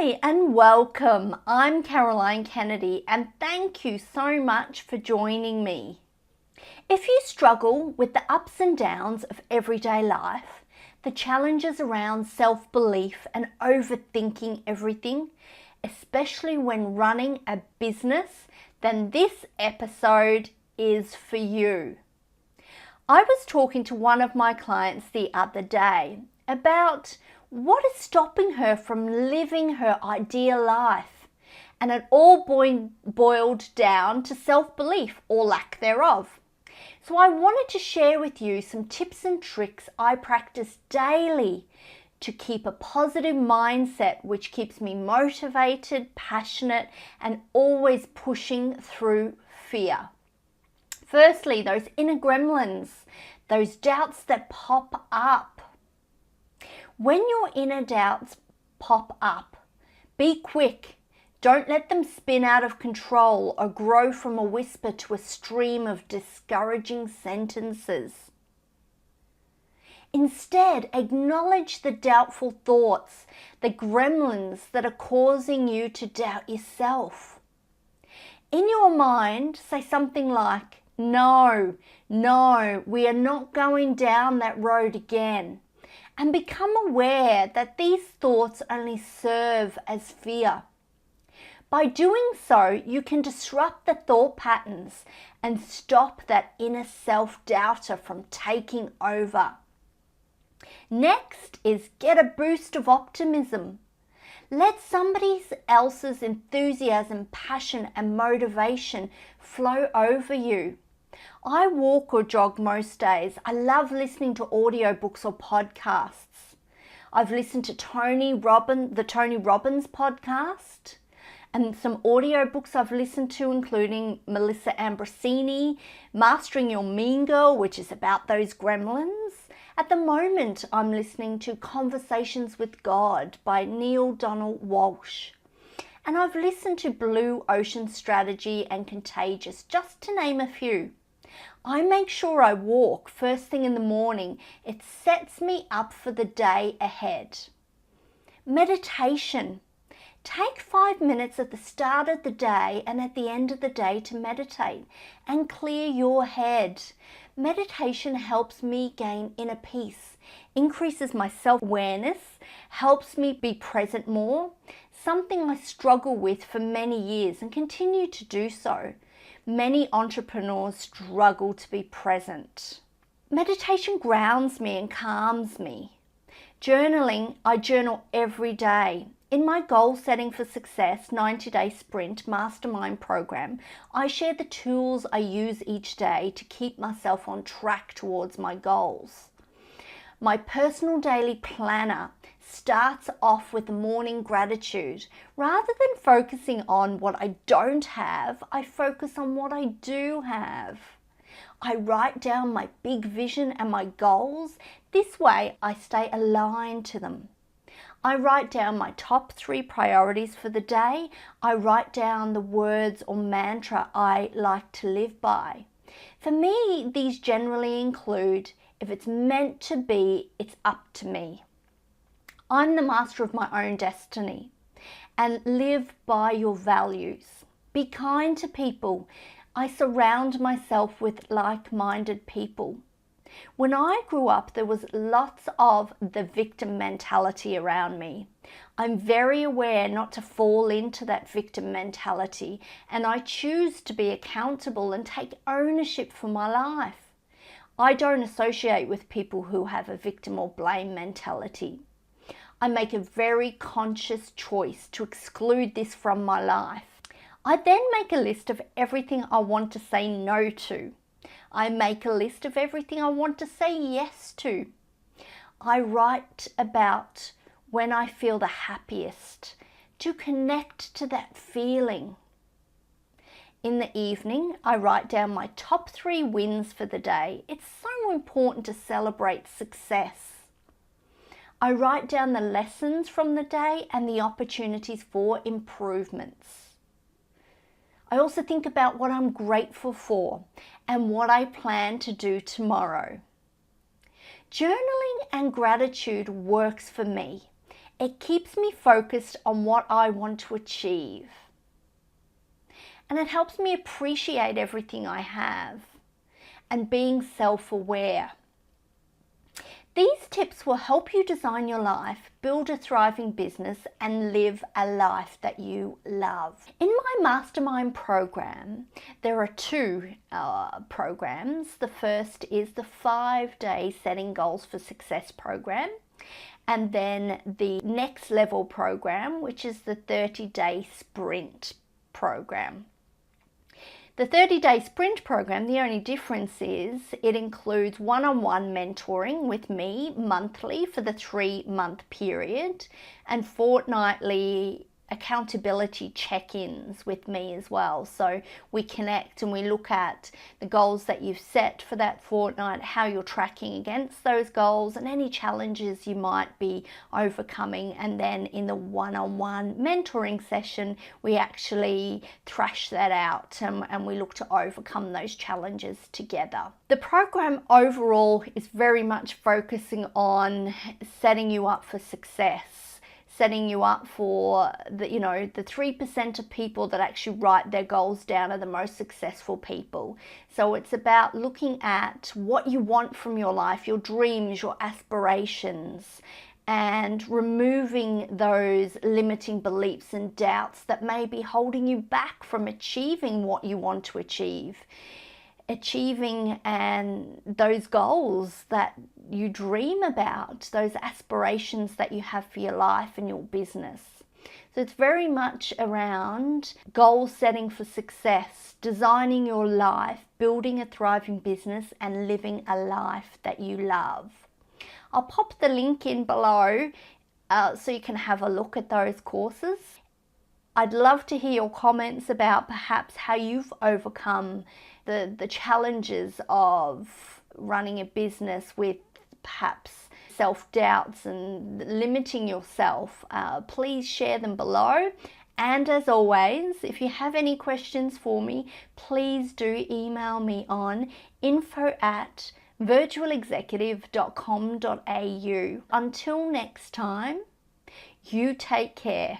Hi and welcome. I'm Caroline Kennedy and thank you so much for joining me. If you struggle with the ups and downs of everyday life, the challenges around self-belief and overthinking everything, especially when running a business, then this episode is for you. I was talking to one of my clients the other day about what is stopping her from living her ideal life, and it all boiled down to self-belief or lack thereof. So I wanted to share with you some tips and tricks I practice daily to keep a positive mindset which keeps me motivated, passionate, and always pushing through fear. Firstly, those inner gremlins, those doubts that pop up. When your inner doubts pop up, be quick. Don't let them spin out of control or grow from a whisper to a stream of discouraging sentences. Instead, acknowledge the doubtful thoughts, the gremlins that are causing you to doubt yourself. In your mind, say something like, no, we are not going down that road again. And become aware that these thoughts only serve as fear. By doing so, you can disrupt the thought patterns and stop that inner self-doubter from taking over. Next is get a boost of optimism. Let somebody else's enthusiasm, passion, and motivation flow over you. I walk or jog most days. I love listening to audiobooks or podcasts. I've listened to the Tony Robbins podcast, and some audiobooks I've listened to, including Melissa Ambrosini, Mastering Your Mean Girl, which is about those gremlins. At the moment, I'm listening to Conversations with God by Neale Donald Walsch. And I've listened to Blue Ocean Strategy and Contagious, just to name a few. I make sure I walk first thing in the morning. It sets me up for the day ahead. Meditation. Take 5 minutes at the start of the day and at the end of the day to meditate and clear your head. Meditation helps me gain inner peace, increases my self-awareness, helps me be present more, something I struggle with for many years and continue to do so. Many entrepreneurs struggle to be present. Meditation grounds me and calms me. Journaling, I journal every day. In my Goal Setting for Success 90-Day Sprint Mastermind program, I share the tools I use each day to keep myself on track towards my goals. My personal daily planner starts off with the morning gratitude. Rather than focusing on what I don't have, I focus on what I do have. I write down my big vision and my goals. This way I stay aligned to them. I write down my top 3 priorities for the day. I write down the words or mantra I like to live by. For me, these generally include, if it's meant to be, it's up to me. I'm the master of my own destiny, and live by your values. Be kind to people. I surround myself with like-minded people. When I grew up, there was lots of the victim mentality around me. I'm very aware not to fall into that victim mentality, and I choose to be accountable and take ownership for my life. I don't associate with people who have a victim or blame mentality. I make a very conscious choice to exclude this from my life. I then make a list of everything I want to say no to. I make a list of everything I want to say yes to. I write about when I feel the happiest, to connect to that feeling. In the evening, I write down my top 3 wins for the day. It's so important to celebrate success. I write down the lessons from the day and the opportunities for improvements. I also think about what I'm grateful for and what I plan to do tomorrow. Journaling and gratitude works for me. It keeps me focused on what I want to achieve. And it helps me appreciate everything I have and being self-aware. These tips will help you design your life, build a thriving business, and live a life that you love. In my mastermind program, there are two programs. The first is the 5-day Setting Goals for Success program, and then the next level program, which is the 30-day sprint program. The 30-day sprint program, the only difference is it includes one-on-one mentoring with me monthly for the 3-month period and fortnightly accountability check-ins with me as well. So we connect and we look at the goals that you've set for that fortnight, how you're tracking against those goals, and any challenges you might be overcoming. And then in the one-on-one mentoring session, we actually thrash that out and we look to overcome those challenges together. The program overall is very much focusing on setting you up for success, setting you up for the 3% of people that actually write their goals down are the most successful people. So it's about looking at what you want from your life, your dreams, your aspirations, and removing those limiting beliefs and doubts that may be holding you back from achieving what you want to achieving and those goals that you dream about, those aspirations that you have for your life and your business. So it's very much around goal setting for success, designing your life, building a thriving business, and living a life that you love. I'll pop the link in below so you can have a look at those courses. I'd love to hear your comments about perhaps how you've overcome the challenges of running a business with perhaps self-doubts and limiting yourself. Please share them below. And as always, if you have any questions for me, please do email me on info@virtualexecutive.com.au. Until next time, you take care.